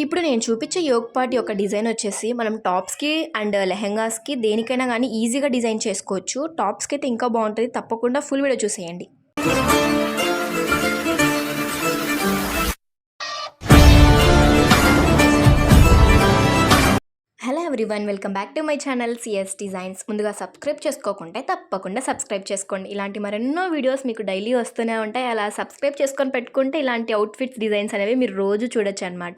ఇప్పుడు నేను చూపించే యోగ్ పార్ట్ యొక్క డిజైన్ వచ్చేసి మనం టాప్స్కి అండ్ లెహెంగాస్కి దేనికైనా కానీ ఈజీగా డిజైన్ చేసుకోవచ్చు. టాప్స్కి అయితే ఇంకా బాగుంటుంది. తప్పకుండా ఫుల్ వీడియో చూసేయండి. Hello everyone, welcome back to my channel CS designs. ముందుగా సబ్స్క్రైబ్ చేసుకోకుంటే తప్పకుండా సబ్స్క్రైబ్ చేసుకోండి. ఇలాంటి మరెన్నో వీడియోస్ మీకు డైలీ వస్తూనే ఉంటాయి. అలా సబ్స్క్రైబ్ చేసుకొని పెట్టుకుంటే ఇలాంటి అవుట్ఫిట్స్ డిజైన్స్ అనేవి మీరు రోజు చూడొచ్చు అనమాట.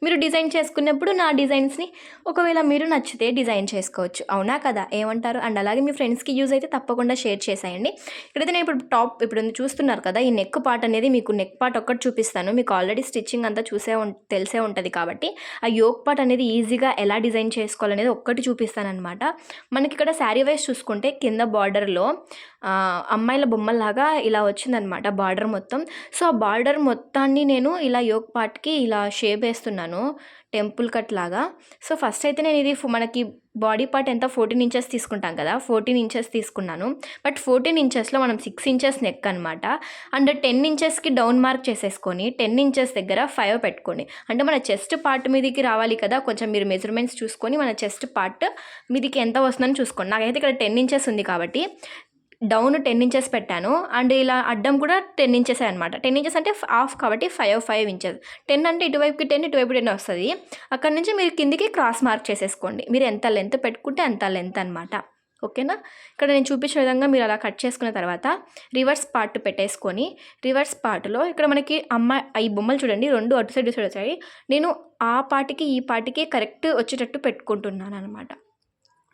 మీరు డిజైన్ చేసుకున్నప్పుడు నా డిజైన్స్ని ఒకవేళ మీరు నచ్చితే డిజైన్ చేసుకోవచ్చు. అవునా కదా, ఏమంటారు? అండ్ అలాగే మీ ఫ్రెండ్స్కి యూజ్ అయితే తప్పకుండా షేర్ చేసేయండి. ఇక్కడైతే నేను ఇప్పుడు చూస్తున్నారు కదా, ఈ నెక్ పార్ట్ అనేది మీకు నెక్ పార్ట్ ఒక్కటి చూపిస్తాను. మీకు ఆల్రెడీ స్టిచ్చింగ్ అంతా తెలిసే ఉంటుంది కాబట్టి ఆ యోగ్ పార్ట్ అనేది ఈజీగా ఎలా డిజైన్ చేసుకోవాలనేది ఒక్కటి చూపిస్తానమాట. మనకి ఇక్కడ శారీ వైజ్ చూసుకుంటే కింద బార్డర్లో అమ్మాయిల బొమ్మలాగా ఇలా వచ్చిందనమాట బార్డర్ మొత్తం. సో ఆ బార్డర్ మొత్తాన్ని నేను ఇలా యోగ్ పార్ట్కి ఇలా షేప్ వేస్తున్నాను, టెంపుల్ కట్ లాగా. సో ఫస్ట్ అయితే నేను ఇది మనకి బాడీ పార్ట్ ఎంత 14 ఇంచెస్ తీసుకుంటాం కదా, 14 ఇంచెస్ తీసుకున్నాను. బట్ 14 ఇంచెస్లో మనం 6 ఇంచెస్ నెక్ అనమాట. అండ్ 10 ఇంచెస్కి డౌన్ మార్క్ చేసేసుకొని 10 ఇంచెస్ దగ్గర 5 పెట్టుకోండి. అంటే మన చెస్ట్ పార్ట్ మీదకి రావాలి కదా, కొంచెం మీరు మెజర్మెంట్స్ చూసుకొని మన చెస్ట్ పార్ట్ మీదికి ఎంత వస్తుందని చూసుకోండి. నాకైతే ఇక్కడ 10 ఇంచెస్ ఉంది కాబట్టి డౌన్ 10 ఇంచెస్ పెట్టాను. అండ్ ఇలా అడ్డం కూడా 10 ఇంచెస్ అనమాట. 10 ఇంచెస్ అంటే హాఫ్ కాబట్టి 5 ఇంచెస్. 10 అంటే ఇటువైపుకి 10 ఇటువైపు 10 వస్తుంది. అక్కడ నుంచి మీరు కిందికి క్రాస్ మార్క్ చేసేసుకోండి. మీరు ఎంత లెంత్ పెట్టుకుంటే అంత లెంత్ అనమాట. ఓకేనా? ఇక్కడ నేను చూపించే విధంగా మీరు అలా కట్ చేసుకున్న తర్వాత రివర్స్ పార్ట్ పెట్టేసుకొని రివర్స్ పార్ట్లో ఇక్కడ మనకి ఈ బొమ్మలు చూడండి, రెండు అటు సైడ్ వచ్చాయి. నేను ఆ పార్ట్కి ఈ పార్ట్కి కరెక్ట్ వచ్చేటట్టు పెట్టుకుంటున్నాను అనమాట.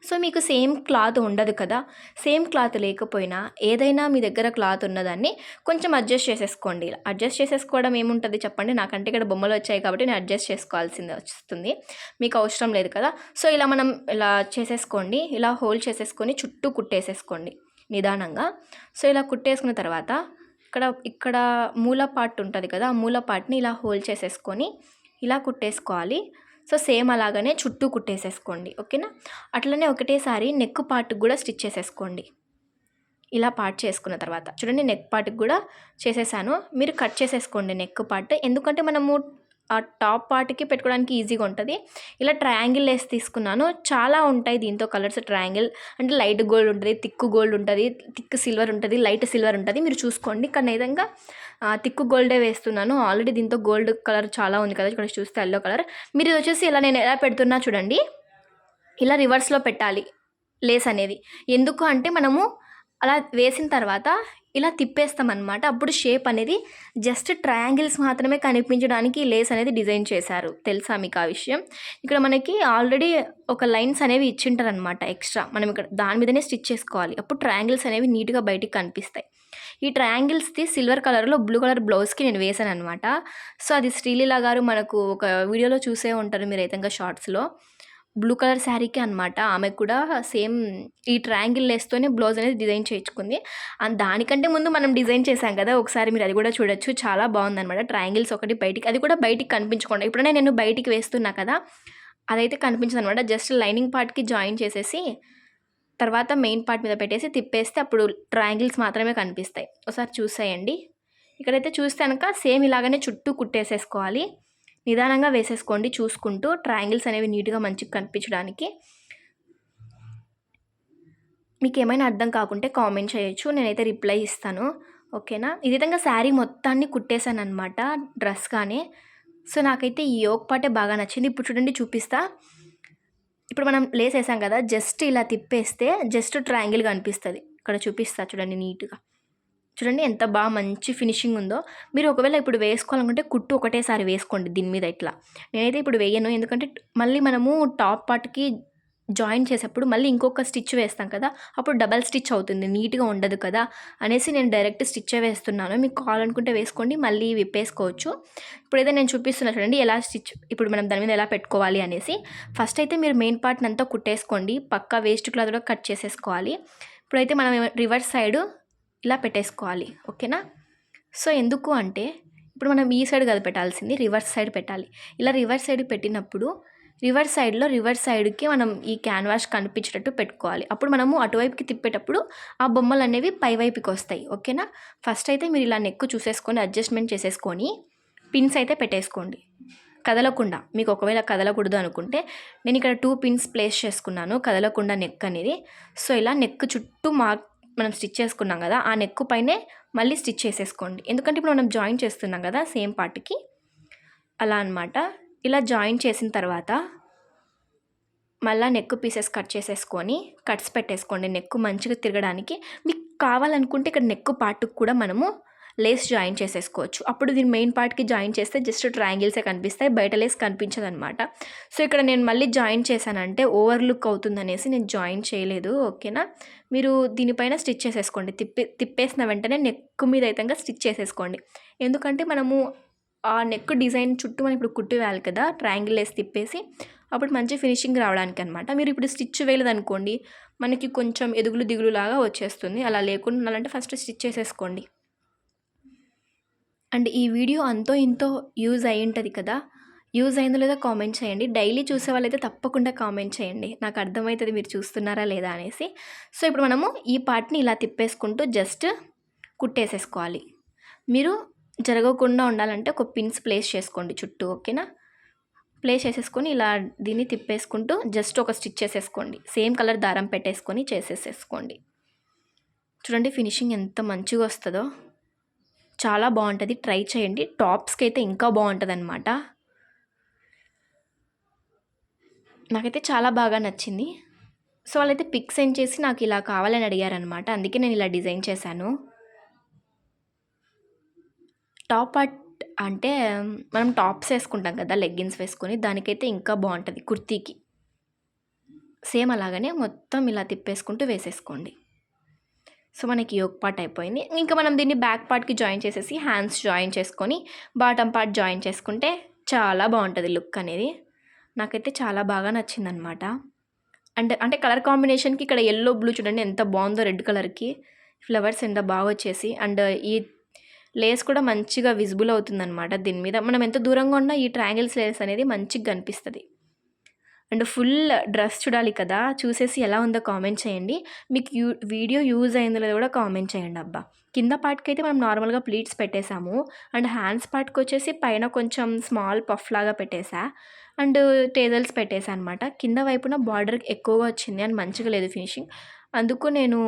సో మీకు సేమ్ క్లాత్ ఉండదు కదా, సేమ్ క్లాత్ లేకపోయినా ఏదైనా మీ దగ్గర క్లాత్ ఉన్నదాన్ని కొంచెం అడ్జస్ట్ చేసేసుకోండి. ఇలా అడ్జస్ట్ చేసేసుకోవడం ఏముంటుంది చెప్పండి, నాకంటే ఇక్కడ బొమ్మలు వచ్చాయి కాబట్టి నేను అడ్జస్ట్ చేసుకోవాల్సింది వస్తుంది, మీకు అవసరం లేదు కదా. సో ఇలా మనం ఇలా చేసేసుకోండి, ఇలా హోల్డ్ చేసేసుకొని చుట్టూ కుట్టేసేసుకోండి నిదానంగా. సో ఇలా కుట్టేసుకున్న తర్వాత ఇక్కడ మూల పార్ట్ ఉంటుంది కదా, ఆ మూల పార్ట్ని ఇలా హోల్డ్ చేసేసుకొని ఇలా కుట్టేసుకోవాలి. సో సేమ్ అలాగనే చుట్టూ కుట్టేసేసుకోండి. ఓకేనా? అట్లనే ఒకటేసారి నెక్ పార్ట్కి కూడా స్టిచ్ చేసేసుకోండి. ఇలా పార్ట్ చేసుకున్న తర్వాత చూడండి, నెక్ పార్ట్కి కూడా చేసేసాను. మీరు కట్ చేసేసుకోండి నెక్ పార్ట్, ఎందుకంటే మనము ఆ టాప్ పార్ట్కి పెట్టుకోవడానికి ఈజీగా ఉంటుంది. ఇలా ట్రయాంగిల్ లేస్ తీసుకున్నాను. చాలా ఉంటాయి దీంతో కలర్స్. ట్రయాంగిల్ అంటే లైట్ గోల్డ్ ఉంటుంది, థిక్ గోల్డ్ ఉంటుంది, థిక్ సిల్వర్ ఉంటుంది, లైట్ సిల్వర్ ఉంటుంది. మీరు చూసుకోండి. కానీ విధంగా థిక్ గోల్డే వేస్తున్నాను. ఆల్రెడీ దీంతో గోల్డ్ కలర్ చాలా ఉంది కదా, ఇక్కడ చూస్తే ఎల్లో కలర్. మీరు ఇది వచ్చేసి ఇలా నేను ఎలా పెడుతున్నా చూడండి, ఇలా రివర్స్లో పెట్టాలి లేస్ అనేది. ఎందుకు అంటే మనము అలా వేసిన తర్వాత ఇలా తిప్పేస్తామన్నమాట. అప్పుడు షేప్ అనేది జస్ట్ ట్రయాంగిల్స్ మాత్రమే కనిపించడానికి లేస్ అనేది డిజైన్ చేశారు. తెలుసా మీకు ఆ విషయం? ఇక్కడ మనకి ఆల్రెడీ ఒక లైన్స్ అనేవి ఇచ్చింటారనమాట ఎక్స్ట్రా. మనం ఇక్కడ దాని మీదనే స్టిచ్ చేసుకోవాలి. అప్పుడు ట్రయాంగిల్స్ అనేవి నీట్గా బయటికి కనిపిస్తాయి. ఈ ట్రయాంగిల్స్ది సిల్వర్ కలర్లో బ్లూ కలర్ బ్లౌజ్కి నేను వేసాను అనమాట. సో అది శ్రీలీల గారు మనకు ఒక వీడియోలో చూసే ఉంటారు మీరు అయితే షార్ట్స్లో. బ్లూ కలర్ శారీకి అనమాట. ఆమెకు కూడా సేమ్ ఈ ట్రయాంగిల్ లేస్తోనే బ్లౌజ్ అనేది డిజైన్ చేయించుకుంది. అండ్ దానికంటే ముందు మనం డిజైన్ చేసాం కదా, ఒకసారి మీరు అది కూడా చూడొచ్చు. చాలా బాగుందనమాట. ట్రయాంగిల్స్ ఒకటి బయటికి, అది కూడా బయటికి కనిపించకుండా. ఇప్పుడనే నేను బయటికి వేస్తున్నా కదా, అదైతే కనిపించదు అనమాట. జస్ట్ లైనింగ్ పార్ట్కి జాయిన్ చేసేసి తర్వాత మెయిన్ పార్ట్ మీద పెట్టేసి తిప్పేస్తే అప్పుడు ట్రయాంగిల్స్ మాత్రమే కనిపిస్తాయి. ఒకసారి చూసేయండి. ఇక్కడైతే చూస్తే కనుక సేమ్ ఇలాగనే చుట్టూ కుట్టేసేసుకోవాలి. నిదానంగా వేసేసుకోండి చూసుకుంటూ, ట్రయాంగిల్స్ అనేవి నీట్గా మంచిగా కనిపించడానికి. మీకు ఏమైనా అర్థం కాకుంటే కామెంట్ చేయొచ్చు, నేనైతే రిప్లై ఇస్తాను. ఓకేనా? ఈ విధంగా శారీ మొత్తాన్ని కుట్టేశాను అనమాట డ్రెస్గానే. సో నాకైతే ఈ యోగ్ పార్టే బాగా నచ్చింది. ఇప్పుడు చూడండి చూపిస్తా. ఇప్పుడు మనం లేస్ వేసాం కదా, జస్ట్ ఇలా తిప్పేస్తే జస్ట్ ట్రయాంగిల్ కనిపిస్తుంది. ఇక్కడ చూపిస్తా చూడండి నీట్గా. చూడండి ఎంత బాగా మంచి ఫినిషింగ్ ఉందో. మీరు ఒకవేళ ఇప్పుడు వేసుకోవాలనుకుంటే కుట్టు ఒకటేసారి వేసుకోండి దీని మీద ఇట్లా. నేనైతే ఇప్పుడు వేయను, ఎందుకంటే మళ్ళీ మనము టాప్ పార్ట్కి జాయిన్ చేసేప్పుడు మళ్ళీ ఇంకొక స్టిచ్ వేస్తాం కదా, అప్పుడు డబల్ స్టిచ్ అవుతుంది, నీట్గా ఉండదు కదా అనేసి నేను డైరెక్ట్ స్టిచ్చే వేస్తున్నాను. మీకు కావాలనుకుంటే వేసుకోండి, మళ్ళీ విప్పేసుకోవచ్చు. ఇప్పుడైతే నేను చూపిస్తున్నా చూడండి ఎలా స్టిచ్, ఇప్పుడు మనం దాని మీద ఎలా పెట్టుకోవాలి అనేసి. ఫస్ట్ అయితే మీరు మెయిన్ పార్ట్ని అంతా కుట్టేసుకోండి, పక్కా వేస్ట్ క్లాత్ కూడా కట్ చేసేసుకోవాలి. ఇప్పుడైతే మనం రివర్స్ సైడ్ ఇలా పెట్టేసుకోవాలి. ఓకేనా? సో ఎందుకు అంటే ఇప్పుడు మనం ఈ సైడ్ కదా పెట్టాల్సింది, రివర్స్ సైడ్ పెట్టాలి. ఇలా రివర్స్ సైడ్ పెట్టినప్పుడు రివర్స్ సైడ్కి మనం ఈ క్యాన్వాస్ కనిపించేటట్టు పెట్టుకోవాలి. అప్పుడు మనము అటువైపుకి తిప్పేటప్పుడు ఆ బొమ్మలు అనేవి పైవైపుకి వస్తాయి. ఓకేనా? ఫస్ట్ అయితే మీరు ఇలా నెక్ చూసేసుకొని అడ్జస్ట్మెంట్ చేసేసుకొని పిన్స్ అయితే పెట్టేసుకోండి. కదలకుండా, మీకు ఒకవేళ కదలకూడదు అనుకుంటే నేను ఇక్కడ 2 పిన్స్ ప్లేస్ చేసుకున్నాను కదలకుండా నెక్ అనేది. సో ఇలా నెక్ చుట్టూ మనం స్టిచ్ చేసుకున్నాం కదా, ఆ నెక్ పైనే మళ్ళీ స్టిచ్ చేసేసుకోండి. ఎందుకంటే ఇప్పుడు మనం జాయిన్ చేస్తున్నాం కదా సేమ్ పార్ట్కి, అలా అనమాట. ఇలా జాయిన్ చేసిన తర్వాత మళ్ళీ నెక్ పీసెస్ కట్ చేసేసుకొని కట్స్ పెట్టేసుకోండి నెక్ మంచిగా తిరగడానికి. మీకు కావాలనుకుంటే ఇక్కడ నెక్ పార్ట్కి కూడా మనము లేస్ జాయిన్ చేసేసుకోవచ్చు. అప్పుడు దీని మెయిన్ పార్ట్కి జాయిన్ చేస్తే జస్ట్ ట్రయాంగిల్సే కనిపిస్తాయి, బయట లేస్ కనిపించదు అనమాట. సో ఇక్కడ నేను మళ్ళీ జాయిన్ చేశానంటే ఓవర్ లుక్ అవుతుందనేసి నేను జాయిన్ చేయలేదు. ఓకేనా, మీరు దీనిపైన స్టిచ్ చేసేసుకోండి. తిప్పేసిన వెంటనే నెక్ మీద అయితే స్టిచ్ చేసేసుకోండి. ఎందుకంటే మనము ఆ నెక్ డిజైన్ చుట్టూ మనం ఇప్పుడు కుట్టి వేయాలి కదా, ట్రయాంగిల్ లేస్ తిప్పేసి అప్పుడు మంచి ఫినిషింగ్ రావడానికి అనమాట. మీరు ఇప్పుడు స్టిచ్ వేయలేదనుకోండి మనకి కొంచెం ఎదుగులు దిగులు లాగా వచ్చేస్తుంది. అలా లేకుండా ఉండాలంటే ఫస్ట్ స్టిచ్ చేసేసుకోండి. అండ్ ఈ వీడియో అంతో ఇంతో యూజ్ అయి ఉంటుంది కదా, యూజ్ అయిందో లేదో కామెంట్ చేయండి. డైలీ చూసే వాళ్ళైతే తప్పకుండా కామెంట్ చేయండి, నాకు అర్థమవుతుంది మీరు చూస్తున్నారా లేదా అనేసి. సో ఇప్పుడు మనము ఈ పార్ట్ని ఇలా తిప్పేసుకుంటూ జస్ట్ కుట్టేసేసుకోవాలి. మీరు జరగకుండా ఉండాలంటే ఒక పిన్స్ ప్లేస్ చేసుకోండి చుట్టూ. ఓకేనా, ప్లేస్ చేసేసుకొని ఇలా దీన్ని తిప్పేసుకుంటూ జస్ట్ ఒక స్టిచ్ చేసేసుకోండి. సేమ్ కలర్ దారం పెట్టేసుకొని చేసేసేసుకోండి. చూడండి ఫినిషింగ్ ఎంత మంచిగా వస్తుందో, చాలా బాగుంటుంది. ట్రై చేయండి. టాప్స్కి అయితే ఇంకా బాగుంటుంది అనమాట. నాకైతే చాలా బాగా నచ్చింది. సో వాళ్ళైతే పిక్ సెండ్ చేసి నాకు ఇలా కావాలని అడిగారనమాట, అందుకే నేను ఇలా డిజైన్ చేశాను. టాప్ పార్ట్ అంటే మనం టాప్స్ వేసుకుంటాం కదా లెగ్గిన్స్ వేసుకొని, దానికైతే ఇంకా బాగుంటుంది కుర్తీకి. సేమ్ అలాగనే మొత్తం ఇలా తిప్పేసుకుంటూ వేసేసుకోండి. సో మనకి యోక్ పార్ట్ అయిపోయింది. ఇంకా మనం దీన్ని బ్యాక్ పార్ట్కి జాయిన్ చేసేసి హ్యాండ్స్ జాయిన్ చేసుకొని బాటమ్ పార్ట్ జాయిన్ చేసుకుంటే చాలా బాగుంటుంది లుక్ అనేది. నాకైతే చాలా బాగా నచ్చిందనమాట. అంటే కలర్ కాంబినేషన్కి ఇక్కడ ఎల్లో బ్లూ చూడండి ఎంత బాగుందో, రెడ్ కలర్కి ఫ్లవర్స్ ఎంత బాగా వచ్చేసి, అండ్ ఈ లేస్ కూడా మంచిగా విజిబుల్ అవుతుందన్నమాట. దీని మీద మనం ఎంత దూరంగా ఉన్నా ఈ ట్రయాంగిల్స్ లేస్ అనేది మంచిగా కనిపిస్తుంది. అండ్ ఫుల్ డ్రెస్ చూడాలి కదా, చూసేసి ఎలా ఉందో కామెంట్ చేయండి. మీకు వీడియో యూజ్ అయిందో లేదో కూడా కామెంట్ చేయండి. అబ్బా, కింద పార్ట్కి అయితే మనం నార్మల్గా ప్లీట్స్ పెట్టేసాము, అండ్ హ్యాండ్స్ పార్ట్కి వచ్చేసి పైన కొంచెం స్మాల్ పఫ్ లాగా పెట్టేసా, అండ్ టేజల్స్ పెట్టేసా అనమాట. కింద వైపున బార్డర్ ఎక్కువగా వచ్చింది అండ్ మంచిగా లేదు ఫినిషింగ్, అందుకు నేను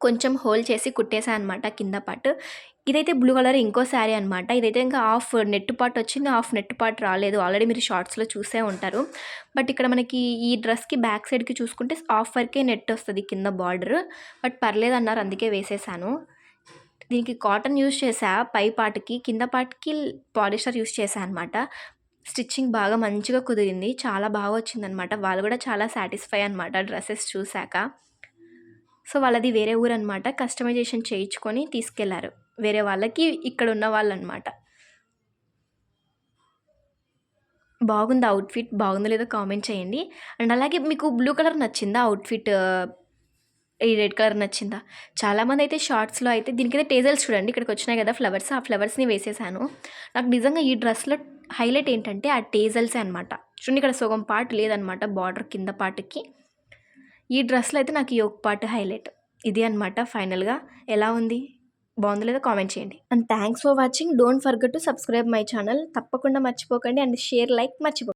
కొంచెం హోల్ చేసి కుట్టేసా అనమాట కింద పార్ట్. ఇదైతే బ్లూ కలర్ ఇంకో శారీ అనమాట. ఇదైతే ఇంకా హాఫ్ నెట్ పార్ట్ వచ్చింది, హాఫ్ నెట్ పార్ట్ రాలేదు. ఆల్రెడీ మీరు షార్ట్స్లో చూసే ఉంటారు. బట్ ఇక్కడ మనకి ఈ డ్రెస్కి బ్యాక్ సైడ్కి చూసుకుంటే హాఫ్ వరకే నెట్ వస్తుంది కింద బార్డర్, బట్ పర్లేదు అన్నారు అందుకే వేసేసాను. దీనికి కాటన్ యూజ్ చేసా పై పార్ట్కి, కింద పార్ట్కి పాలిస్టర్ యూజ్ చేసా అనమాట. స్టిచ్చింగ్ బాగా మంచిగా కుదిరింది, చాలా బాగా వచ్చిందనమాట. వాళ్ళు కూడా చాలా సాటిస్ఫై అనమాట డ్రెస్సెస్ చూశాక. సో వాళ్ళది వేరే ఊరు అనమాట, కస్టమైజేషన్ చేయించుకొని తీసుకెళ్లారు వేరే వాళ్ళకి, ఇక్కడ ఉన్న వాళ్ళు అనమాట. బాగుంది అవుట్ఫిట్, బాగుందో లేదో కామెంట్ చేయండి. అండ్ అలాగే మీకు బ్లూ కలర్ నచ్చిందా అవుట్ఫిట్, ఈ రెడ్ కలర్ నచ్చిందా? చాలామంది అయితే షార్ట్స్లో అయితే దీనికైతే టేజల్స్ చూడండి ఇక్కడికి వచ్చినాయి కదా ఫ్లవర్స్, ఆ ఫ్లవర్స్ని వేసేసాను. నాకు నిజంగా ఈ డ్రెస్లో హైలైట్ ఏంటంటే ఆ టేజల్సే అనమాట. చూడండి ఇక్కడ సగం పార్ట్ లేదనమాట బార్డర్ కింద పార్ట్కి. ఈ డ్రెస్లో అయితే నాకు ఈ ఒక పార్ట్ హైలైట్. ఇది అనమాట ఫైనల్గా. ఎలా ఉంది, బాగుందో లేదో కామెంట్ చేయండి. And thanks for watching. Don't forget to subscribe my channel, తప్పకుండా మర్చిపోకండి. అండ్ షేర్, లైక్ మర్చిపోకండి.